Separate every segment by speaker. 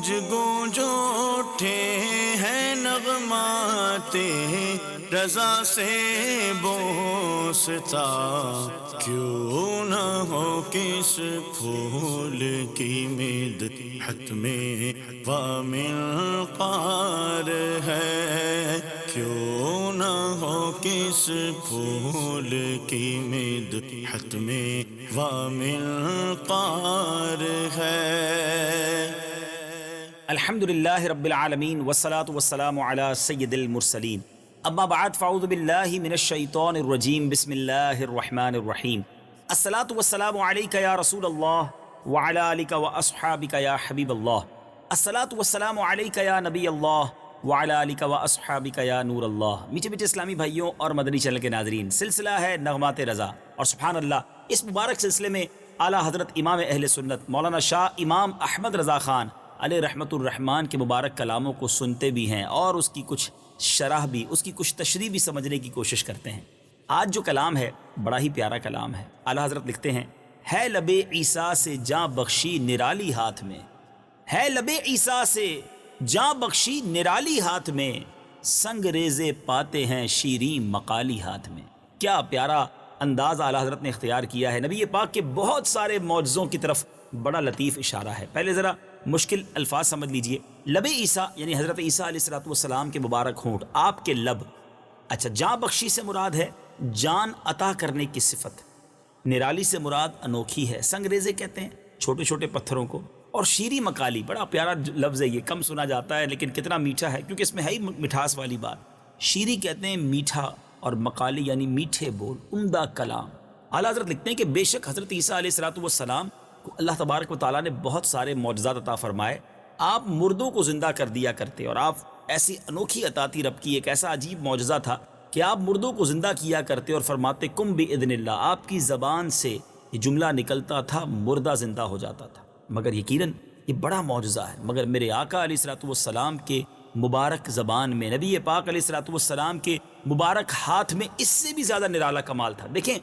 Speaker 1: گونج گونج اٹھے ہیں نغمات رضا سے بوستا، کیوں نہ ہو کس پھول کی مدحت میں وامل قار ہے، کیوں نہ ہو کس پھول کی مدحت میں وامل قار ہے۔
Speaker 2: الحمدللہ رب العالمین والصلاة والسلام علی سید المرسلین، اما بعد فاعوذ باللہ من الشیطان الرجیم، بسم اللہ الرحمن الرحیم۔ الصلاة والسلام علیک یا رسول اللہ وعلی آلک واصحابک یا حبیب اللہ، الصلاة والسلام علیک یا نبی اللہ وعلی آلک واصحابک یا نور اللہ۔ میٹھے میٹھے اسلامی بھائیوں اور مدنی چینل کے ناظرین، سلسلہ ہے نغمات رضا، اور سبحان اللہ اس مبارک سلسلے میں اعلیٰ حضرت امام اہل سنت مولانا شاہ امام احمد رضا خان علیہ رحمت الرحمن کے مبارک کلاموں کو سنتے بھی ہیں اور اس کی کچھ شرح بھی، اس کی کچھ تشریح بھی سمجھنے کی کوشش کرتے ہیں۔ آج جو کلام ہے بڑا ہی پیارا کلام ہے۔ اعلیٰ حضرت لکھتے ہیں، ہے لب عیسیٰ سے جاں بخشی نرالی ہاتھ میں، ہے لب عیسیٰ سے جاں بخشی نرالی ہاتھ میں، سنگ ریزے پاتے ہیں شیریں مقالی ہاتھ میں۔ کیا پیارا انداز اعلیٰ حضرت نے اختیار کیا ہے، نبی پاک کے بہت سارے معجزوں کی طرف بڑا لطیف اشارہ ہے۔ پہلے ذرا مشکل الفاظ سمجھ لیجئے، لب عیسیٰ یعنی حضرت عیسیٰ علیہ السلام کے مبارک ہونٹ، آپ کے لب۔ اچھا، جاں بخشی سے مراد ہے جان عطا کرنے کی صفت، نرالی سے مراد انوکھی ہے، سنگ ریزے کہتے ہیں چھوٹے چھوٹے پتھروں کو، اور شیریں مقالی، بڑا پیارا لفظ ہے، یہ کم سنا جاتا ہے لیکن کتنا میٹھا ہے، کیونکہ اس میں ہے ہی مٹھاس والی بات۔ شیریں کہتے ہیں میٹھا، اور مقالی یعنی میٹھے بول، عمدہ کلام۔ اعلیٰ حضرت لکھتے ہیں کہ بے شک حضرت عیسیٰ علیہ السلام کو اللہ تبارک و تعالیٰ نے بہت سارے معجزات عطا فرمائے۔ آپ مردوں کو زندہ کر دیا کرتے، اور آپ ایسی انوکھی عطا تھی رب کی، ایک ایسا عجیب معجزہ تھا کہ آپ مردوں کو زندہ کیا کرتے اور فرماتے کم بِإِذْنِ اللہ، آپ کی زبان سے یہ جملہ نکلتا تھا، مردہ زندہ ہو جاتا تھا۔ مگر یقیناً یہ بڑا معجزہ ہے، مگر میرے آقا علیہ السلام کے مبارک زبان میں، نبی پاک علیہ السلام کے مبارک ہاتھ میں اس سے بھی زیادہ نرالا کمال تھا۔ دیکھیں،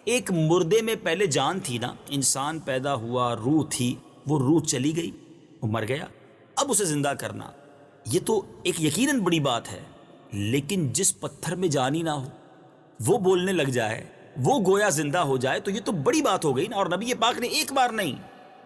Speaker 2: ایک مردے میں پہلے جان تھی نا، انسان پیدا ہوا، روح تھی، وہ روح چلی گئی، وہ مر گیا، اب اسے زندہ کرنا یہ تو ایک یقیناً بڑی بات ہے، لیکن جس پتھر میں جان ہی نہ ہو، وہ بولنے لگ جائے، وہ گویا زندہ ہو جائے، تو یہ تو بڑی بات ہو گئی نا۔ اور نبی پاک نے ایک بار نہیں،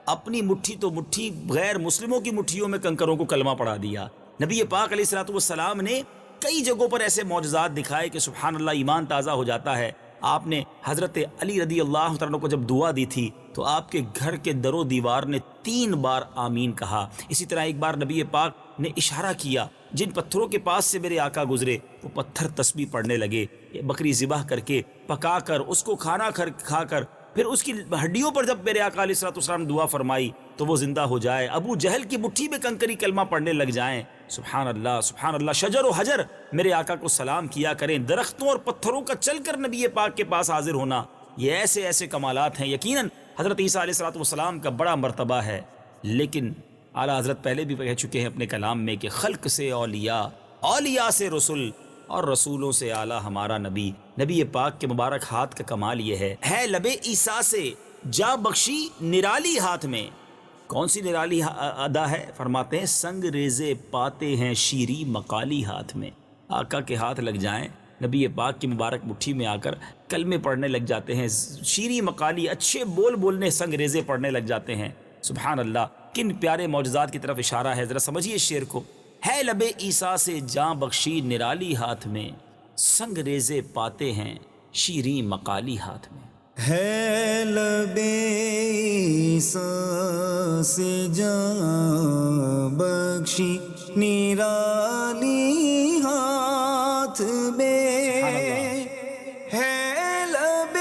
Speaker 2: اپنی مٹھی تو مٹھی غیر مسلموں کی مٹھیوں میں کنکروں کو کلمہ پڑھا دیا۔ نبی پاک علیہ السلام نے کئی جگہوں پر ایسے معجزات دکھائے کہ سبحان اللہ ایمان تازہ ہو جاتا ہے۔ آپ نے حضرت علی رضی اللہ عنہ کو جب دعا دی تھی تو آپ کے گھر کے در و دیوار نے 3 بار آمین کہا۔ اسی طرح ایک بار نبی پاک نے اشارہ کیا، جن پتھروں کے پاس سے میرے آقا گزرے وہ پتھر تسبیح پڑھنے لگے، بکری ذبح کر کے پکا کر اس کو کھانا کھا کر پھر اس کی ہڈیوں پر جب میرے آقا علیہ السلام نے دعا فرمائی تو وہ زندہ ہو جائے، ابو جہل کی مٹھی میں کنکری کلمہ پڑھنے لگ جائیں۔ سبحان اللہ سبحان اللہ، شجر و حجر میرے آقا کو سلام کیا کریں، درختوں اور پتھروں کا چل کر نبی پاک کے پاس حاضر ہونا، یہ ایسے ایسے کمالات ہیں۔ یقیناً حضرت عیسیٰ علیہ السلام کا بڑا مرتبہ ہے، لیکن اعلیٰ حضرت پہلے بھی کہہ چکے ہیں اپنے کلام میں کہ خلق سے اولیاء، اولیاء سے رسول، اور رسولوں سے اعلیٰ ہمارا نبی۔ نبی پاک کے مبارک ہاتھ کا کمال یہ ہے لب عیسیٰ سے جاں بخشی نرالی ہاتھ میں۔ کون سی نرالی ادا ہے؟ فرماتے ہیں سنگ ریزے پاتے ہیں شیریں مقالی ہاتھ میں۔ آقا کے ہاتھ لگ جائیں، نبی پاک کی مبارک مٹھی میں آ کر کلمے پڑھنے لگ جاتے ہیں، شیریں مقالی اچھے بول بولنے، سنگ ریزے پڑھنے لگ جاتے ہیں۔ سبحان اللہ، کن پیارے معجزات کی طرف اشارہ ہے، ذرا سمجھیے اس شعر کو۔ ہے لب عیسیٰ سے جاں بخشی نرالی ہاتھ میں، سنگ ریزے پاتے ہیں شیریں مقالی ہاتھ میں۔
Speaker 1: ہے لب عیسیٰ سے جاں بخشی نرالی ہاتھ میں، ہے لب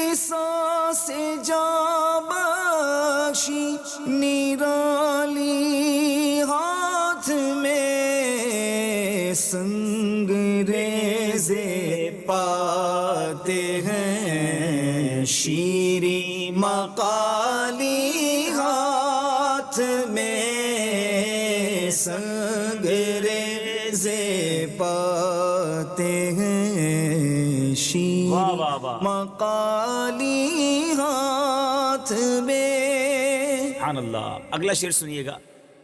Speaker 1: عیسیٰ سے جاں بخشی نرالی ہاتھ میں، سنگ ریزے پاتے ہیں شیریں مقالی ہاتھ میں، سنگ ریزے پاتے ہیں شیریں مقالی ہاتھ میں۔
Speaker 2: سبحان اللہ۔ اگلا شعر سنیے گا،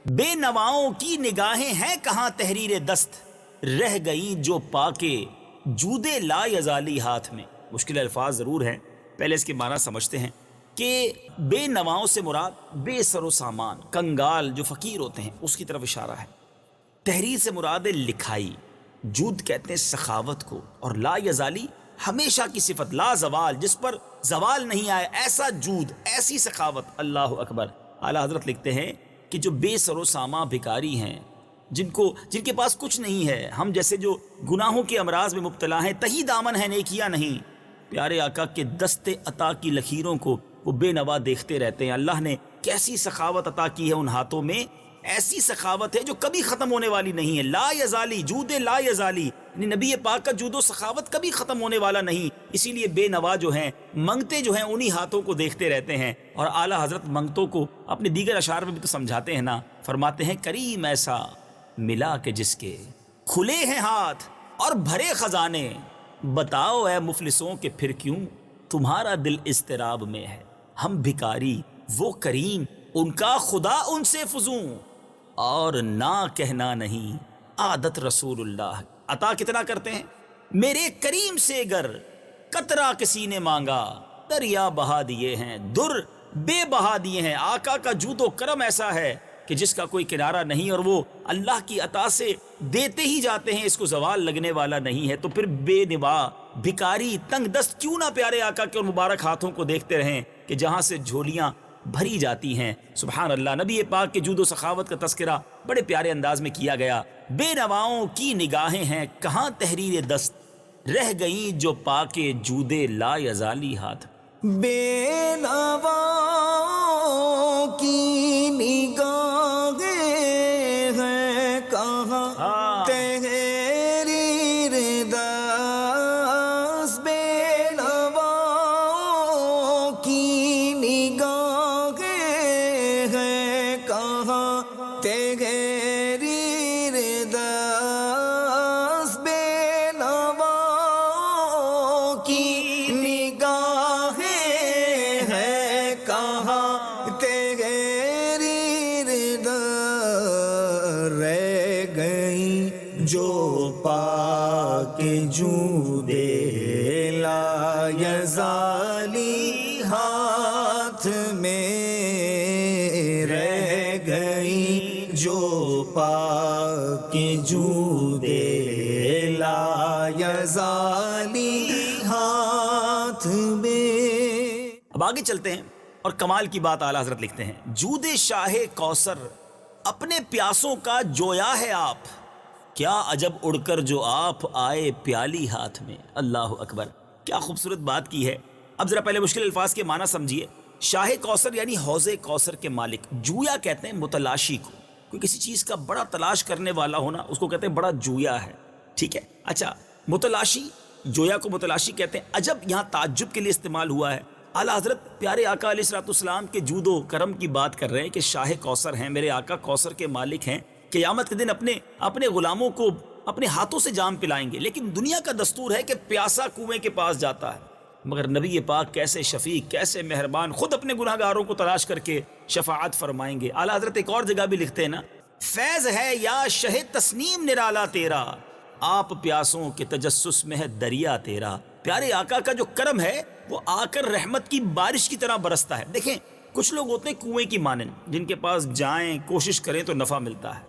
Speaker 2: بے نواؤں کی نگاہیں ہیں کہاں تحریر دست، رہ گئیں جو پاکے جود لا یزالی ہاتھ میں۔ مشکل الفاظ ضرور ہیں، پہلے اس کے معنی سمجھتے ہیں کہ بے نواؤں سے مراد بے سر و سامان، کنگال جو فقیر ہوتے ہیں اس کی طرف اشارہ ہے۔ تحریر سے مراد ہے لکھائی، جود کہتے ہیں سخاوت کو، اور لا یزالی ہمیشہ کی صفت، لا زوال، جس پر زوال نہیں آئے، ایسا جود، ایسی سخاوت۔ اللہ اکبر۔ اعلیٰ حضرت لکھتے ہیں کہ جو بے سر و سامان بھکاری ہیں، جن کے پاس کچھ نہیں ہے، ہم جیسے جو گناہوں کے امراض میں مبتلا ہیں، تہی دامن ہے نیکیاں نہیں، پیارے آقا کے دست عطا کی لکیروں کو وہ بے نوا دیکھتے رہتے ہیں۔ اللہ نے کیسی سخاوت عطا کی ہے ان ہاتھوں میں، ایسی سخاوت ہے جو کبھی ختم ہونے والی نہیں ہے۔ لا یزالی، جود لا یزالی، یعنی نبی پاک کا جود و سخاوت کبھی ختم ہونے والا نہیں۔ اسی لیے بے نوا جو ہیں، منگتے جو ہیں، انہی ہاتھوں کو دیکھتے رہتے ہیں۔ اور اعلیٰ حضرت منگتوں کو اپنے دیگر اشعار میں بھی تو سمجھاتے ہیں نا، فرماتے ہیں کریم ایسا ملا کہ جس کے کھلے ہیں ہاتھ اور بھرے خزانے، بتاؤ اے مفلسوں کہ پھر کیوں تمہارا دل اضطراب میں ہے۔ ہم بھکاری، وہ کریم، ان کا خدا ان سے فزوں، اور نہ کہنا نہیں عادت رسول اللہ۔ عطا کتنا کرتے ہیں؟ میرے کریم سے گر قطرہ کسی نے مانگا، دریا بہا دیے ہیں، در بے بہا دیے ہیں۔ آقا کا جود و کرم ایسا ہے کہ جس کا کوئی کنارہ نہیں، اور وہ اللہ کی عطا سے دیتے ہی جاتے ہیں، اس کو زوال لگنے والا نہیں ہے۔ تو پھر بے نوا، بھکاری، تنگ دست کیوں نہ پیارے آقا کے اور مبارک ہاتھوں کو دیکھتے رہیں کہ جہاں سے جھولیاں بھری جاتی ہیں۔ سبحان اللہ۔ نبی پاک کے جود و سخاوت کا تذکرہ بڑے پیارے انداز میں کیا گیا۔ بے نواؤں کی نگاہیں ہیں کہاں تحریر دست، رہ گئیں جو پاکے جود لا یزالی ہاتھ۔
Speaker 1: بے نواؤں کی نگاہیں ہیں کہاں تحریر دست، بے نواؤں کی نگاہیں ہیں کہاں تحریر دست، بے نواؤں کی جو پاک جود لا یزالی ہاتھ میں رہ گئی، جو پاک جود لا یزالی ہاتھ میں۔
Speaker 2: اب آگے چلتے ہیں اور کمال کی بات اعلیٰ حضرت لکھتے ہیں، جود شاہ کوثر اپنے پیاسوں کا جویا ہے آپ، کیا عجب اڑ کر جو آپ آئے پیالی ہاتھ میں۔ اللہ اکبر، کیا خوبصورت بات کی ہے۔ اب ذرا پہلے مشکل الفاظ کے معنی سمجھیے۔ شاہ کوثر یعنی حوض کوثر کے مالک۔ جویا کہتے ہیں متلاشی کو، کوئی کسی چیز کا بڑا تلاش کرنے والا ہونا، اس کو کہتے ہیں بڑا جویا ہے، ٹھیک ہے۔ اچھا، متلاشی، جویا کو متلاشی کہتے ہیں۔ عجب یہاں تعجب کے لیے استعمال ہوا ہے۔ اعلیٰ حضرت پیارے آقا علیہ الصلوۃ والسلام کے جود و کرم کی بات کر رہے ہیں کہ شاہ کوثر ہیں، میرے آقا کوثر کے مالک ہیں، قیامت کے دن اپنے غلاموں کو اپنے ہاتھوں سے جام پلائیں گے۔ لیکن دنیا کا دستور ہے کہ پیاسا کنویں کے پاس جاتا ہے، مگر نبی پاک کیسے شفیق، کیسے مہربان، خود اپنے گناہ گاروں کو تلاش کر کے شفاعت فرمائیں گے۔ اعلیٰ حضرت ایک اور جگہ بھی لکھتے ہیں نا، فیض ہے یا شہ تسنیم نرالا تیرا، آپ پیاسوں کے تجسس میں ہے دریا تیرا۔ پیارے آقا کا جو کرم ہے وہ آ کر رحمت کی بارش کی طرح برستا ہے۔ دیکھیں، کچھ لوگ ہوتے ہیں کنویں کی مانند، جن کے پاس جائیں کوشش کریں تو نفع ملتا ہے،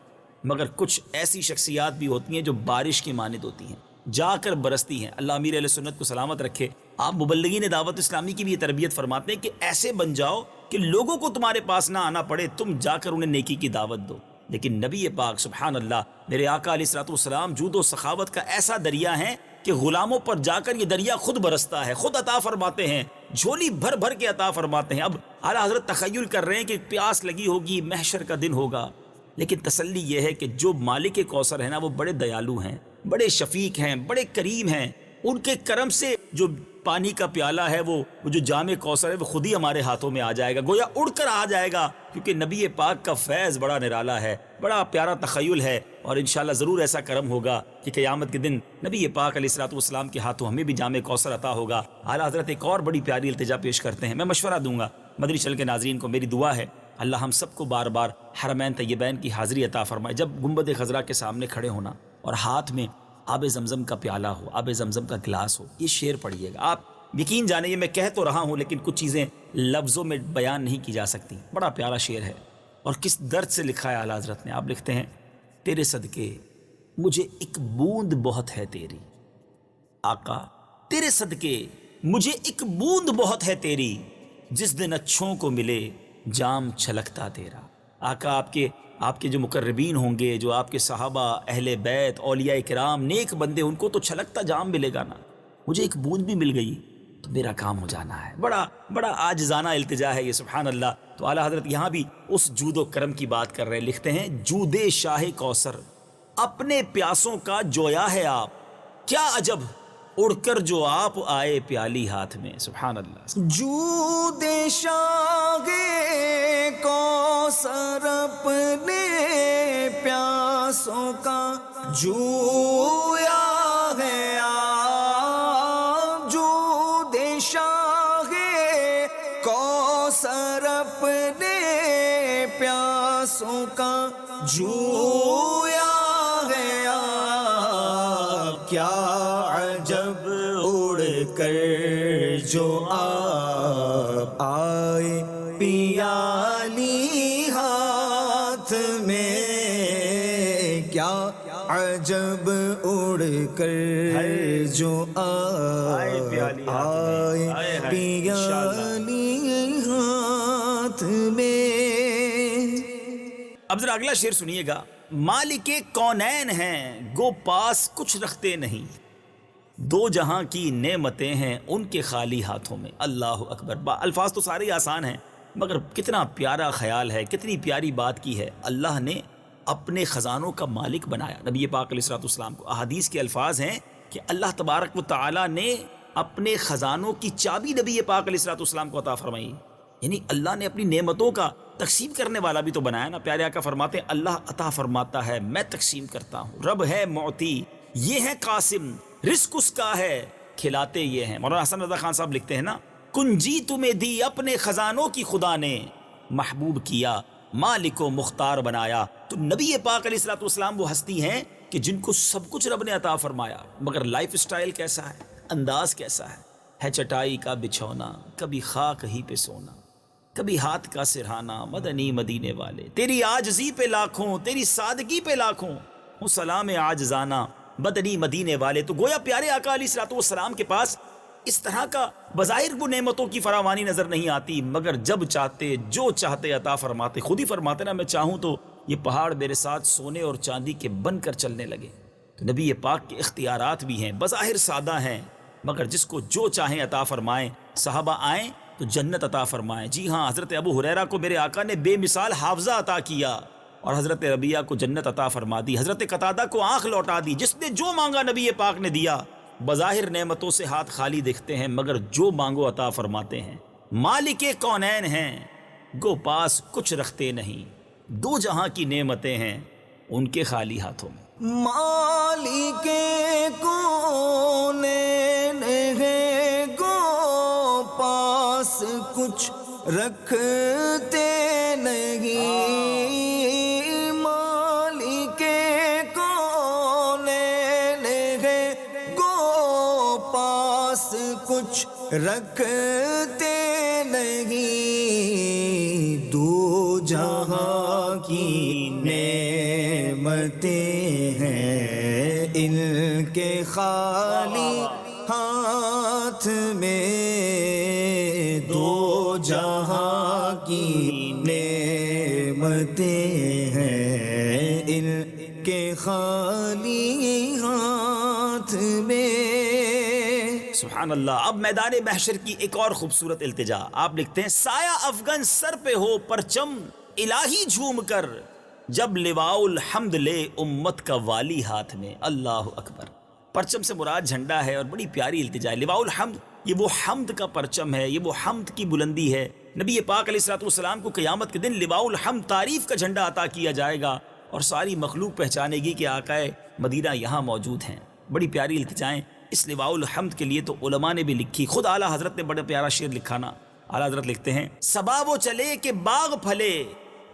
Speaker 2: مگر کچھ ایسی شخصیات بھی ہوتی ہیں جو بارش کی مانند ہوتی ہیں، جا کر برستی ہیں۔ اللہ امیر علیہ سنت کو سلامت رکھے۔ آپ مبلغین دعوت اسلامی کی بھی یہ تربیت فرماتے ہیں کہ ایسے بن جاؤ کہ لوگوں کو تمہارے پاس نہ آنا پڑے، تم جا کر انہیں نیکی کی دعوت دو۔ لیکن نبی پاک سبحان اللہ، میرے آقا علیہ الصلوۃ والسلام جود و سخاوت کا ایسا دریا ہے کہ غلاموں پر جا کر یہ دریا خود برستا ہے، خود عطا فرماتے ہیں، جھولی بھر بھر کے عطا فرماتے ہیں۔ اب اعلیٰ حضرت تخیل کر رہے ہیں کہ پیاس لگی ہوگی، محشر کا دن ہوگا، لیکن تسلی یہ ہے کہ جو مالک کوثر ہے نا، وہ بڑے دیالو ہیں، بڑے شفیق ہیں، بڑے کریم ہیں۔ ان کے کرم سے جو پانی کا پیالہ ہے، وہ جو جام کوثر ہے، وہ خود ہی ہمارے ہاتھوں میں آ جائے گا، گویا اڑ کر آ جائے گا، کیونکہ نبی پاک کا فیض بڑا نرالا ہے، بڑا پیارا تخیل ہے، اور انشاءاللہ ضرور ایسا کرم ہوگا کہ قیامت کے دن نبی پاک علیہ الصلوۃ والسلام کے ہاتھوں ہمیں بھی جام کوثر عطا ہوگا۔ اعلیٰ حضرت ایک اور بڑی پیاری التجا پیش کرتے ہیں، میں مشورہ دوں گا مدنی چینل کے ناظرین کو، میری دعا ہے اللہ ہم سب کو بار بار حرمین طیبین کی حاضری عطا فرمائے. جب گنبد خضرا کے سامنے کھڑے ہونا اور ہاتھ میں آب زمزم کا پیالہ ہو، آب زمزم کا گلاس ہو، یہ شعر پڑھیے گا. آپ یقین جانیں یہ میں کہہ تو رہا ہوں لیکن کچھ چیزیں لفظوں میں بیان نہیں کی جا سکتی. بڑا پیارا شعر ہے اور کس درد سے لکھا ہے اعلیٰ حضرت نے. آپ لکھتے ہیں تیرے صدقے مجھے ایک بوند بہت ہے تیری. آقا تیرے صدقے مجھے ایک بوند بہت ہے تیری، جس دن اچھوں کو ملے جام چھلکتا تیرا. آقا آپ کے جو مقربین ہوں گے، جو آپ کے صحابہ، اہل بیت، اولیاء کرام، نیک بندے، ان کو تو چھلکتا جام ملے گا نا. مجھے ایک بوند بھی مل گئی تو میرا کام ہو جانا ہے. بڑا عاجزانہ التجا ہے یہ، سبحان اللہ. تو اعلیٰ حضرت یہاں بھی اس جود و کرم کی بات کر رہے ہیں. لکھتے ہیں جود شاہ کوثر اپنے پیاسوں کا جویا ہے آپ، کیا عجب اڑ کر جو آپ آئے پیالی ہاتھ میں. سبحان اللہ.
Speaker 1: جود شاہ کوثر اپنے پیاسوں کا جویا ہے آپ. جود شاہ کوثر اپنے پیاسوں کا جویا ہے آپ. کیا عجب اڑ کر جو آپ آئے پیالی ہاتھ میں. کیا عجب اڑ کر جو
Speaker 2: آئے پیالی
Speaker 1: ہاتھ میں.
Speaker 2: اب ذرا اگلا شعر سنیے گا. مالک کونین ہیں گو پاس کچھ رکھتے نہیں، دو جہاں کی نعمتیں ہیں ان کے خالی ہاتھوں میں. اللہ اکبر. الفاظ تو سارے آسان ہیں مگر کتنا پیارا خیال ہے، کتنی پیاری بات کی ہے. اللہ نے اپنے خزانوں کا مالک بنایا نبی پاک علیہ الصلوۃ والسلام کو. احادیث کے الفاظ ہیں کہ اللہ تبارک و تعالی نے اپنے خزانوں کی چابی نبی پاک علیہ الصلوۃ والسلام کو عطا فرمائی. یعنی اللہ نے اپنی نعمتوں کا تقسیم کرنے والا بھی تو بنایا نا. پیارے آقا فرماتے ہیں اللہ عطا فرماتا ہے، میں تقسیم کرتا ہوں. رب ہے معطی، یہ ہے قاسم، رزق اس کا ہے، کھلاتے یہ ہیں. مولانا حسن رضا خان صاحب لکھتے ہیں نا، کنجی تمہیں دی اپنے خزانوں کی خدا نے، محبوب کیا مالک و مختار بنایا. تو نبی پاک علیہ الصلوۃ والسلام وہ ہستی ہیں کہ جن کو سب کچھ رب نے عطا فرمایا، مگر لائف سٹائل کیسا ہے، انداز کیسا ہے چٹائی کا بچھونا، کبھی خاک ہی پہ سونا، کبھی ہاتھ کا سرہانا، مدنی مدینے والے. تیری عاجزی پہ لاکھوں، تیری سادگی پہ لاکھوں، ہوں سلام عاجزانہ مدنی مدینے والے. تو گویا پیارے آقا علیہ الصلوۃ والسلام کے پاس اس طرح کا بظاہر وہ نعمتوں کی فراوانی نظر نہیں آتی، مگر جب چاہتے جو چاہتے عطا فرماتے. خود ہی فرماتے نا، میں چاہوں تو یہ پہاڑ میرے ساتھ سونے اور چاندی کے بن کر چلنے لگے. تو نبی پاک کے اختیارات بھی ہیں، بظاہر سادہ ہیں مگر جس کو جو چاہیں عطا فرمائیں. صحابہ آئیں تو جنت عطا فرمائیں. جی ہاں، حضرت ابو ہریرہ کو میرے آقا نے بے مثال حافظہ عطا کیا اور حضرت ربیہ کو جنت عطا فرما دی. حضرت قتادہ کو آنکھ لوٹا دی. جس نے جو مانگا نبی پاک نے دیا. بظاہر نعمتوں سے ہاتھ خالی دکھتے ہیں مگر جو مانگو عطا فرماتے ہیں. مالک کونین ہیں گو پاس کچھ رکھتے نہیں، دو جہاں کی نعمتیں ہیں ان کے خالی ہاتھوں میں.
Speaker 1: مالک کونین ہے گو پاس کچھ رکھتے نہیں. مالک کونین ہے گو پاس کچھ رکھتے نہیں. دو جہاں کی نعمتیں ہیں ان کے خالی ہاتھ میں. دو جہاں کی نعمتیں ہیں ان کے خالی ہاتھ میں.
Speaker 2: سبحان اللہ. اب میدان محشر کی ایک اور خوبصورت التجا. آپ لکھتے ہیں سایہ افغن سر پہ ہو پرچم الہی جھوم کر، جب لواء الحمد لے امت کا والی ہاتھ میں. اللہ اکبر. پرچم سے مراد جھنڈا ہے اور بڑی پیاری التجا ہے. لواء الحمد یہ وہ حمد کا پرچم ہے، یہ وہ حمد کی بلندی ہے. نبی پاک علیہ الصلوۃ والسلام کو قیامت کے دن لواء الحمد تعریف کا جھنڈا عطا کیا جائے گا اور ساری مخلوق پہچانے گی کہ آقا مدینہ یہاں موجود ہیں. بڑی پیاری التجائیں. اس لواء الحمد کے لیے تو علماء نے بھی لکھی. خود اعلیٰ حضرت نے بڑا پیارا شعر لکھا نا، اعلیٰ حضرت لکھتے ہیں صبا وہ چلے کہ باغ پھلے،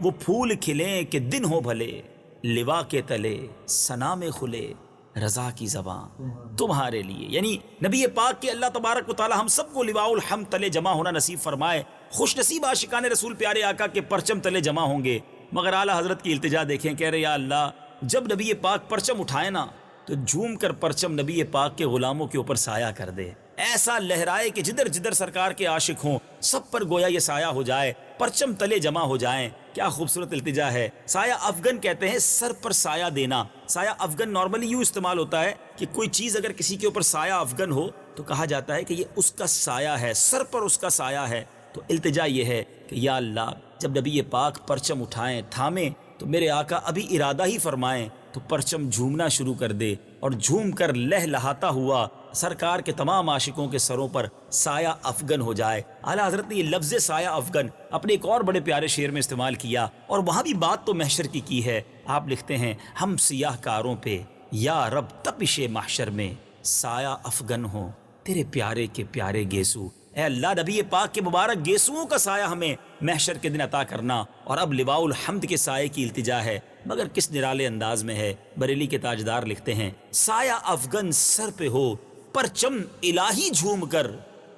Speaker 2: وہ پھول کھلیں کہ دن ہو بھلے، لوا کے تلے ثنا میں کھلے رضا کی زبان تمہارے لیے. یعنی نبی پاک کے اللہ تبارک و تعالی ہم سب کو لواء الحمد تلے جمع ہونا نصیب فرمائے. خوش نصیب عاشقان رسول پیارے آقا کے پرچم تلے جمع ہوں گے. مگر اعلیٰ حضرت کی التجا دیکھیں، کہہ رہے یا اللہ جب نبی پاک پرچم اٹھائے نا تو جھوم کر پرچم نبی پاک کے غلاموں کے اوپر سایہ کر دے، ایسا لہرائے کہ جدھر جدھر سرکار کے عاشق ہوں سب پر گویا یہ سایہ ہو جائے، پرچم تلے جمع ہو جائیں. کیا خوبصورت التجا ہے. سایہ افغن کہتے ہیں سر پر سایہ دینا. سایہ افغن نارملی یوں استعمال ہوتا ہے کہ کوئی چیز اگر کسی کے اوپر سایہ افغن ہو تو کہا جاتا ہے کہ یہ اس کا سایہ ہے، سر پر اس کا سایہ ہے. تو التجا یہ ہے کہ یا اللہ جب نبی پاک پرچم اٹھائیں تھامیں تو میرے آقا ابھی ارادہ ہی فرمائیں تو پرچم جھومنا شروع کر دے اور جھوم کر لہلہاتا ہوا سرکار کے تمام عاشقوں کے سروں پر سایہ افغن ہو جائے. اعلیٰ حضرت نے یہ لفظ سایہ افغن اپنے ایک اور بڑے پیارے شعر میں استعمال کیا اور وہاں بھی بات تو محشر کی ہے. آپ لکھتے ہیں ہم سیاہ کاروں پہ یا رب تپش محشر میں سایہ افغن ہو تیرے پیارے کے پیارے گیسو. اے اللہ نبی پاک کے مبارک گیسوؤں کا سایہ ہمیں محشر کے دن عطا کرنا. اور اب لواء الحمد کے سائے کی التجا ہے، مگر کس نرالے انداز میں ہے. بریلی کے تاجدار لکھتے ہیں سایہ افغن سر پہ ہو پرچم الہی جھوم کر،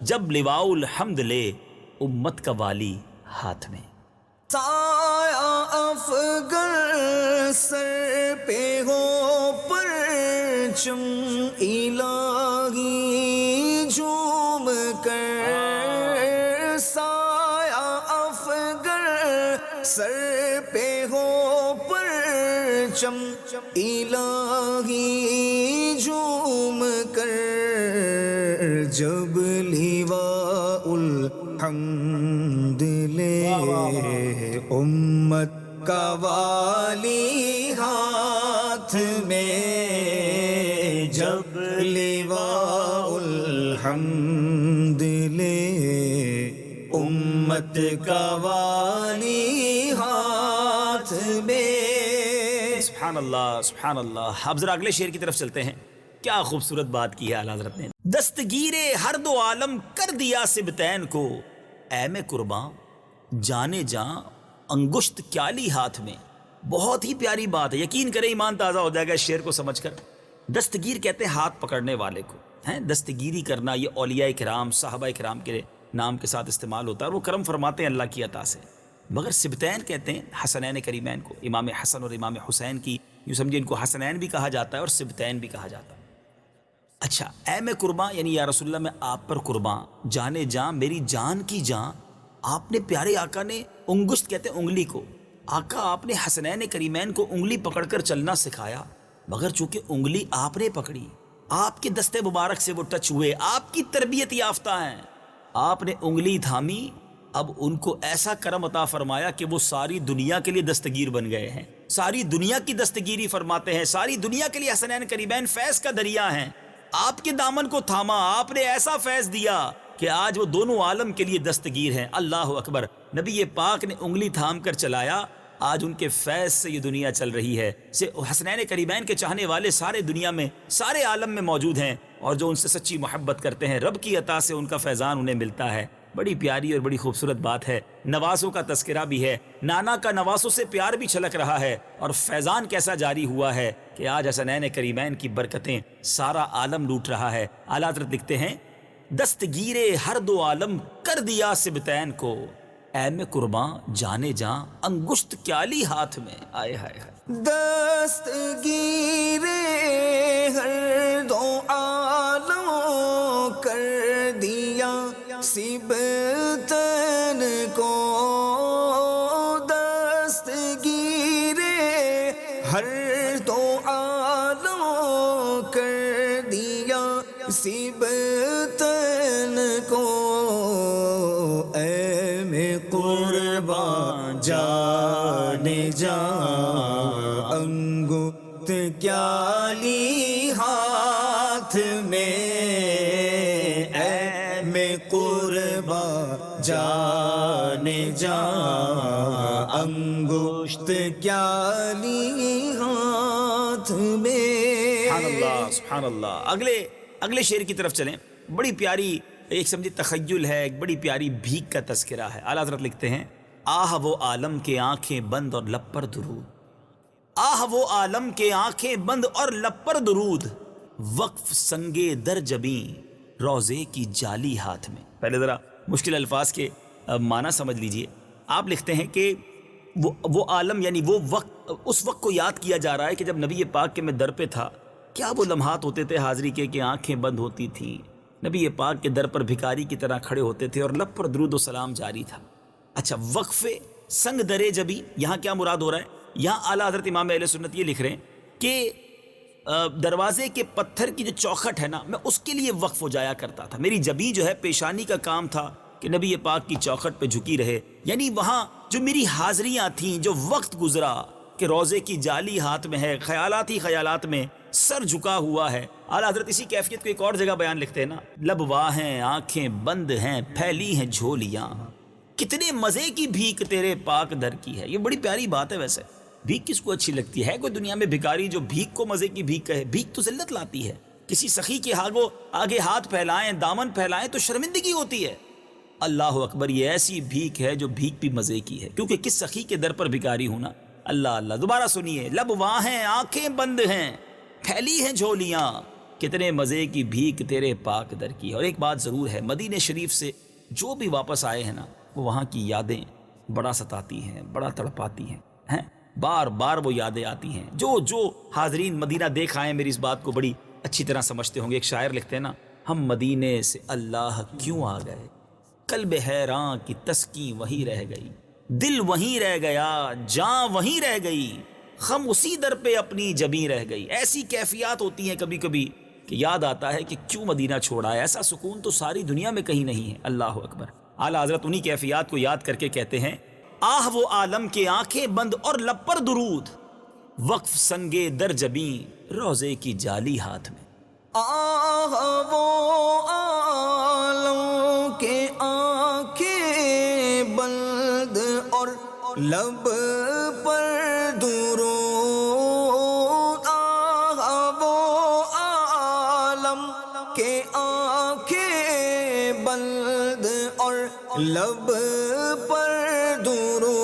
Speaker 2: جب لواء الحمد لے امت کا والی ہاتھ میں.
Speaker 1: سایہ افغن سر پہ ہو پرچم الہی جھوم کر، سایہ افغن سر پہ ہو پرچم الہی جھوم کر، جب لواء الحمد لے امت کا والی ہاتھ میں، جب لواء الحمد لے امت کا والی ہاتھ میں.
Speaker 2: سبحان اللہ سبحان اللہ. اب ذرا اگلے شعر کی طرف چلتے ہیں. کیا خوبصورت بات کی ہے اعلیٰ حضرت نے. دستگیر ہر دو عالم کر دیا سبتین کو، اے میں قرباں جانے جاں انگشت کیا لی ہاتھ میں. بہت ہی پیاری بات ہے، یقین کریں ایمان تازہ ہو جائے گا اس شعر کو سمجھ کر. دستگیر کہتے ہیں ہاتھ پکڑنے والے کو، ہیں دستگیری کرنا. یہ اولیاء کرام صحابہ کرام کے نام کے ساتھ استعمال ہوتا ہے اور وہ کرم فرماتے ہیں اللہ کی عطا سے. مگر سبتین کہتے ہیں حسنین کریمین کو، امام حسن اور امام حسین کی، یوں سمجھے ان کو حسنین بھی کہا جاتا ہے اور سبتین بھی کہا جاتا ہے. اچھا اے میں قرباں یعنی یا رسول اللہ میں آپ پر قرباں، جانے جاں میری جان کی جان. آپ نے پیارے آقا نے انگشت کہتے ہیں انگلی کو، آقا آپ نے حسنین کریمین کو انگلی پکڑ کر چلنا سکھایا. مگر چونکہ انگلی آپ نے پکڑی، آپ کے دستے مبارک سے وہ ٹچ ہوئے، آپ کی تربیت یافتہ ہیں، آپ نے انگلی تھامی. اب ان کو ایسا کرم عطا فرمایا کہ وہ ساری دنیا کے لیے دستگیر بن گئے ہیں، ساری دنیا کی دستگیری فرماتے ہیں، ساری دنیا کے لیے حسنین کریمین فیض کا دریا ہیں. آپ کے دامن کو تھاما، آپ نے ایسا فیض دیا کہ آج وہ دونوں عالم کے لیے دستگیر ہیں. اللہ اکبر. نبی پاک نے انگلی تھام کر چلایا، آج ان کے فیض سے یہ دنیا چل رہی ہے. حسنین کریمین کے چاہنے والے سارے دنیا میں سارے عالم میں موجود ہیں، اور جو ان سے سچی محبت کرتے ہیں رب کی عطا سے ان کا فیضان انہیں ملتا ہے. بڑی پیاری اور بڑی خوبصورت بات ہے. نوازوں کا تذکرہ بھی ہے، نانا کا نوازوں سے پیار بھی چھلک رہا ہے، اور فیضان کیسا جاری ہوا ہے کہ آج حسنین کریمین کی برکتیں سارا عالم لوٹ رہا ہے. اعلیٰ حضرت لکھتے ہیں دستگیر ہر دو عالم کر دیا سبتین کو، اے میں قرباں جانے جاں انگشت کیا لی ہاتھ میں. آئے ہائے ہائے.
Speaker 1: دستگیر ہر دو عالم کر دیا سبتن کو، دستگیر ہر دو عالم کر دیا سبتن کو، اے میں قربان جانے جاں انگشت کیا لی ہاتھ میں، اے میں قربان جانے جاں انگشت کیا لی ہاتھ میں.
Speaker 2: سبحان اللہ سبحان اللہ. اگلے شعر کی طرف چلیں. بڑی پیاری ایک سمجھے تخیل ہے، ایک بڑی پیاری بھیک کا تذکرہ ہے۔ اعلیٰ حضرت لکھتے ہیں آہ وہ عالم کے آنکھیں بند اور لب پر درود، آہ وہ عالم کے آنکھیں بند اور لب پر درود، وقف سنگے در جبیں روزے کی جالی ہاتھ میں۔ پہلے ذرا مشکل الفاظ کے معنی سمجھ لیجئے۔ آپ لکھتے ہیں کہ وہ عالم یعنی وہ وقت، اس وقت کو یاد کیا جا رہا ہے کہ جب نبی پاک کے میں در پہ تھا، کیا وہ لمحات ہوتے تھے حاضری کے کہ آنکھیں بند ہوتی تھیں، نبی پاک کے در پر بھکاری کی طرح کھڑے ہوتے تھے اور لب پر درود و سلام جاری تھا۔ اچھا، وقف سنگ درے جبی، یہاں کیا مراد ہو رہا ہے؟ یہاں اعلیٰ حضرت امام اہل سنت یہ لکھ رہے ہیں کہ دروازے کے پتھر کی جو چوکھٹ ہے نا، میں اس کے لیے وقف ہو جایا کرتا تھا، میری جبیں جو ہے پیشانی کا کام تھا کہ نبی پاک کی چوکھٹ پہ جھکی رہے، یعنی وہاں جو میری حاضریاں تھیں، جو وقت گزرا کہ روزے کی جالی ہاتھ میں ہے، خیالات ہی خیالات میں سر جھکا ہوا ہے۔ اعلیٰ حضرت اسی کیفیت کو ایک اور جگہ بیان لکھتے ہیں نا، لب واہ ہیں آنکھیں بند ہیں پھیلی ہیں جھولیاں، کتنے مزے کی بھیک تیرے پاک در کی ہے۔ یہ بڑی پیاری بات ہے۔ ویسے بھیک کس کو اچھی لگتی ہے؟ کوئی دنیا میں بھکاری جو بھیک کو مزے کی بھیک کہے؟ بھیک تو ذلت لاتی ہے۔ کسی سخی کے آگے ہاتھ پھیلائیں، دامن پھیلائیں تو شرمندگی ہوتی ہے۔ اللہ اکبر، یہ ایسی بھیک ہے جو بھیک بھی مزے کی ہے، کیونکہ کس سخی کے در پر بھکاری ہونا۔ اللہ اللہ، دوبارہ سنیے، لب واہ ہیں آنکھیں بند ہیں پھیلی ہیں جھولیاں، کتنے مزے کی بھیک تیرے پاک در کی ہے۔ اور ایک بات ضرور ہے، مدینہ شریف سے جو بھی واپس آئے ہیں نا، وہ وہاں کی یادیں بڑا ستاتی ہیں، بڑا تڑپاتی ہیں، بار بار وہ یادیں آتی ہیں۔ جو حاضرین مدینہ دیکھ آئے میری اس بات کو بڑی اچھی طرح سمجھتے ہوں گے۔ ایک شاعر لکھتے ہیں نا، ہم مدینے سے اللہ کیوں آ گئے، قلب حیران کی تسکین وہیں رہ گئی، دل وہیں رہ گیا جاں وہیں رہ گئی، خم اسی در پہ اپنی جبیں رہ گئی۔ ایسی کیفیات ہوتی ہیں کبھی کبھی کہ یاد آتا ہے کہ کیوں مدینہ چھوڑا ہے، ایسا سکون تو ساری دنیا میں کہیں نہیں ہے۔ اللہ اکبر۔ اعلیٰ حضرت انہی کیفیات کو یاد کر کے کہتے ہیں، آہ وہ عالم کے آنکھیں بند اور لب پر درود، وقف سنگے در جبیں روزے کی جالی ہاتھ میں۔
Speaker 1: آہ وہ عالم کے آنکھیں بند اور لب پر درود، آہ وہ عالم کے آنکھیں بند اور لب پر درود،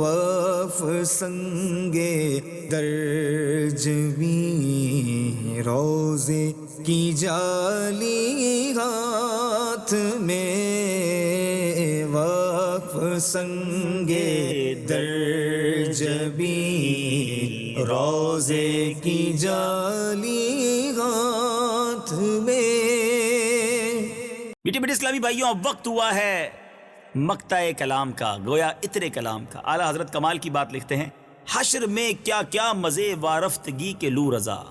Speaker 1: وقف سنگے در جبیں روزے کی جالی ہاتھ میں، وقف سنگے در جبیں روزے کی جالی ہاتھ میں۔
Speaker 2: میٹھے میٹھے اسلامی بھائیوں، اب وقت ہوا ہے مقطع کلام کا، گویا عطر کلام کا۔ اعلیٰ حضرت کمال کی بات لکھتے ہیں، حشر میں کیا کیا مزے وارفتگی کے لوں رضا،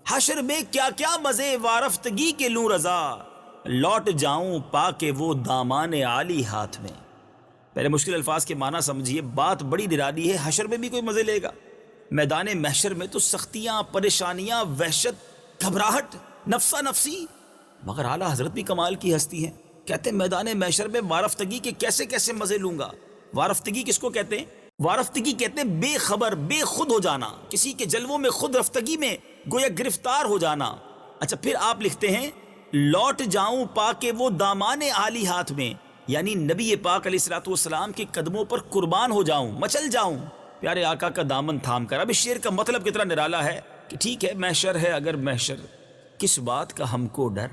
Speaker 2: حشر میں کیا کیا مزے وارفتگی کے لوں رضا، لوٹ جاؤں پا کے وہ دامان عالی ہاتھ میں۔ پہلے مشکل الفاظ کے معنی سمجھیے، بات بڑی نرالی ہے۔ حشر میں بھی کوئی مزے لے گا؟ میدان محشر میں تو سختیاں، پریشانیاں، وحشت، گھبراہٹ، نفسا نفسی، مگر اعلیٰ حضرت بھی کمال کی ہستی ہیں، کہتے ہیں میدان محشر میں وارفتگی کے کیسے کیسے مزے لوں گا۔ وارفتگی کس کو کہتے ہیں؟ وارفتگی کہتے ہیں بے خبر، بے خود ہو جانا، کسی کے جلووں میں خود رفتگی میں گویا گرفتار ہو جانا۔ اچھا، پھر آپ لکھتے ہیں لوٹ جاؤں پا کے وہ دامان عالی ہاتھ میں، یعنی نبی پاک علیہ الصلوۃ والسلام کے قدموں پر قربان ہو جاؤں، مچل جاؤں پیارے آقا کا دامن تھام کر۔ اب اس شعر کا مطلب کتنا نرالا ہے کہ ٹھیک ہے محشر ہے، اگر محشر کس بات کا ہم کو ڈر،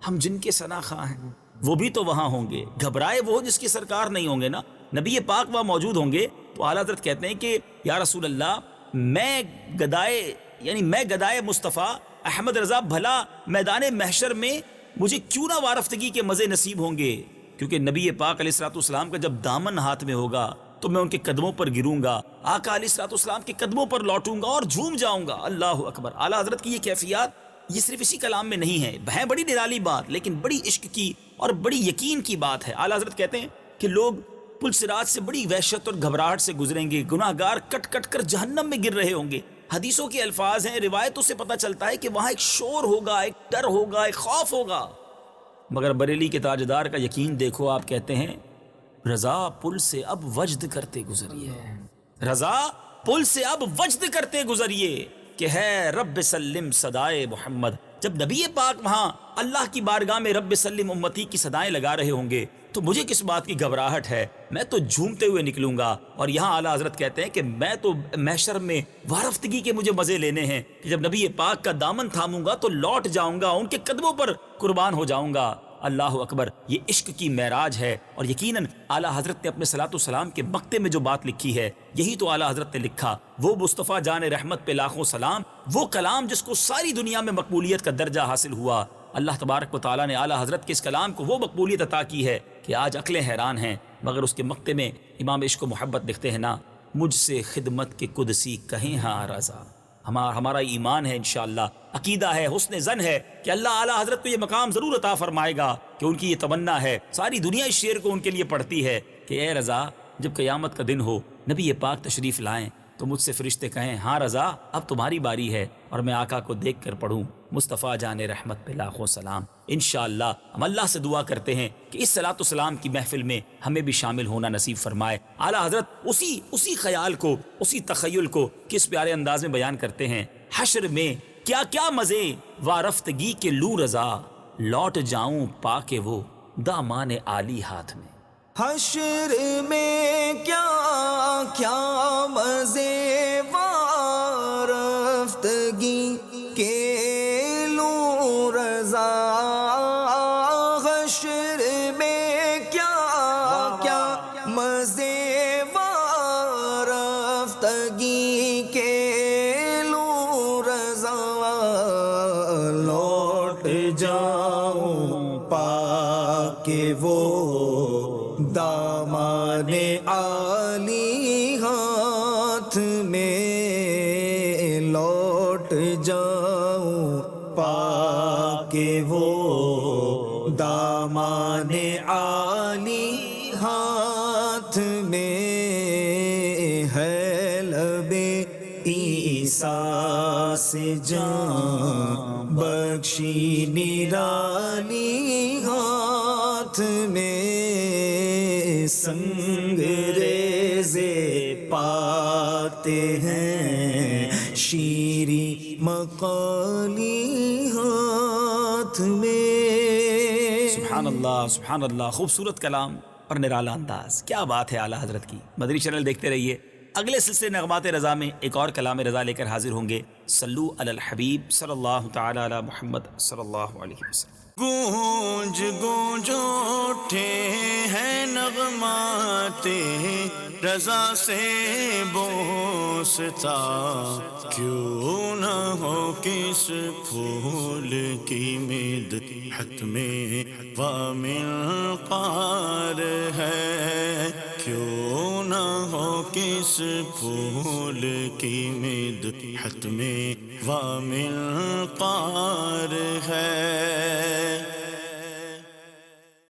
Speaker 2: ہم جن کے ثنا خواہ ہیں وہ بھی تو وہاں ہوں گے، گھبرائے وہ جس کے سرکار نہیں ہوں گے نا، نبی پاک وہاں موجود ہوں گے۔ تو اعلیٰ حضرت کہتے ہیں کہ یا رسول اللہ، میں گدائے مصطفیٰ احمد رضا بھلا میدان محشر میں مجھے کیوں نہ وارفتگی کے مزے نصیب ہوں گے، کیونکہ نبی پاک علیہ الصلوۃ والسلام کا جب دامن ہاتھ میں ہوگا تو میں ان کے قدموں پر گروں گا، آقا علیہ الصلوۃ والسلام کے قدموں پر لوٹوں گا اور جھوم جاؤں گا۔ اللہ اکبر۔ اعلیٰ حضرت کی یہ کیفیات یہ صرف اسی کلام میں نہیں ہے بڑی نرالی بات، لیکن بڑی عشق کی اور بڑی یقین کی بات ہے۔ اعلیٰ حضرت کہتے ہیں کہ لوگ پل صراط سے بڑی وحشت اور گھبراہٹ سے گزریں گے، گناہ گار کٹ کٹ کر جہنم میں گر رہے ہوں گے۔ حدیثوں کے الفاظ ہیں، روایتوں سے پتہ چلتا ہے کہ وہاں ایک شور ہوگا، ایک ڈر ہوگا، ایک خوف ہوگا، مگر بریلی کے تاجدار کا یقین دیکھو۔ آپ کہتے ہیں رضا پل سے اب وجد کرتے گزریے، رضا پل سے اب وجد کرتے گزریے، کہ ہے رب سلم صدائے محمد جب نبی پاک وہاں اللہ کی بارگاہ میں رب سلم امتی کی صدائیں لگا رہے ہوں گے تو مجھے کس بات کی گھبراہٹ ہے؟ میں تو جھومتے ہوئے نکلوں گا۔ اور یہاں اعلیٰ حضرت کہتے ہیں کہ میں تو محشر میں وارفتگی کے مجھے مزے لینے ہیں کہ جب نبی پاک کا دامن تھاموں گا تو لوٹ جاؤں گا، ان کے قدموں پر قربان ہو جاؤں گا۔ اللہ اکبر، یہ عشق کی معراج ہے، اور یقیناً اعلیٰ حضرت نے اپنے صلاۃ والسلام کے مقطع میں جو بات لکھی ہے یہی تو اعلیٰ حضرت نے لکھا۔ وہ مصطفیٰ جان رحمت پہ لاکھوں سلام، وہ کلام جس کو ساری دنیا میں مقبولیت کا درجہ حاصل ہوا۔ اللہ تبارک و تعالیٰ نے اعلیٰ حضرت کے اس کلام کو وہ مقبولیت عطا کی ہے کہ آج عقلیں حیران ہیں، مگر اس کے مقطع میں امام عشق و محبت لکھتے ہیں نا، مجھ سے خدمت کے قدسی کہیں ہاں رضا۔ ہمارا ایمان ہے، انشاءاللہ عقیدہ ہے، حسن ظن ہے کہ اللہ اعلیٰ حضرت کو یہ مقام ضرور عطا فرمائے گا، کہ ان کی یہ تمنا ہے، ساری دنیا اس شعر کو ان کے لیے پڑھتی ہے کہ اے رضا، جب قیامت کا دن ہو، نبی پاک تشریف لائیں تو مجھ سے فرشتے کہیں ہاں رضا اب تمہاری باری ہے، اور میں آقا کو دیکھ کر پڑھوں مصطفیٰ جان رحمت پہ لاکھوں سلام۔ انشاءاللہ ہم اللہ سے دعا کرتے ہیں کہ اس صلاۃ والسلام کی محفل میں ہمیں بھی شامل ہونا نصیب فرمائے۔ اعلیٰ حضرت اسی خیال کو، اسی تخیل کو کس پیارے انداز میں بیان کرتے ہیں، حشر میں کیا کیا مزے وارفتگی کے لوں رضا، لوٹ جاؤں پا کے وہ دامان عالی ہاتھ میں۔
Speaker 1: حشر میں کیا کیا مزے وارفتگی کے لوں رضا، حشر میں کیا کیا مزے وارفتگی کے لوں رضا، لوٹ جاؤں پا کے وہ دامان عالی ہاتھ میں، لوٹ جاؤں پا کے وہ دامان عالی ہاتھ میں، ہے لب عیسیٰ سے جان بخشی نرالی ہاتھ میں، سنگ ریزے پاتے ہیں شیریں مقالی ہاتھ میں۔
Speaker 2: سبحان اللہ، سبحان اللہ، خوبصورت کلام اور نرالا انداز، کیا بات ہے اعلیٰ حضرت کی۔ مدنی چینل دیکھتے رہیے، اگلے سلسلے نغمات رضا میں ایک اور کلام رضا لے کر حاضر ہوں گے۔ صلو علی الحبیب صلی اللہ تعالی علی محمد صلی اللہ علیہ وسلم۔
Speaker 3: گونج گونج اٹھے ہیں نغمات رضا سے بوستا، کیوں نہ ہو کس پھول کی مدحت میں وامل قار ہے، کیوں نہ ہو کس پھول کی مدحت میں وامل قار ہے۔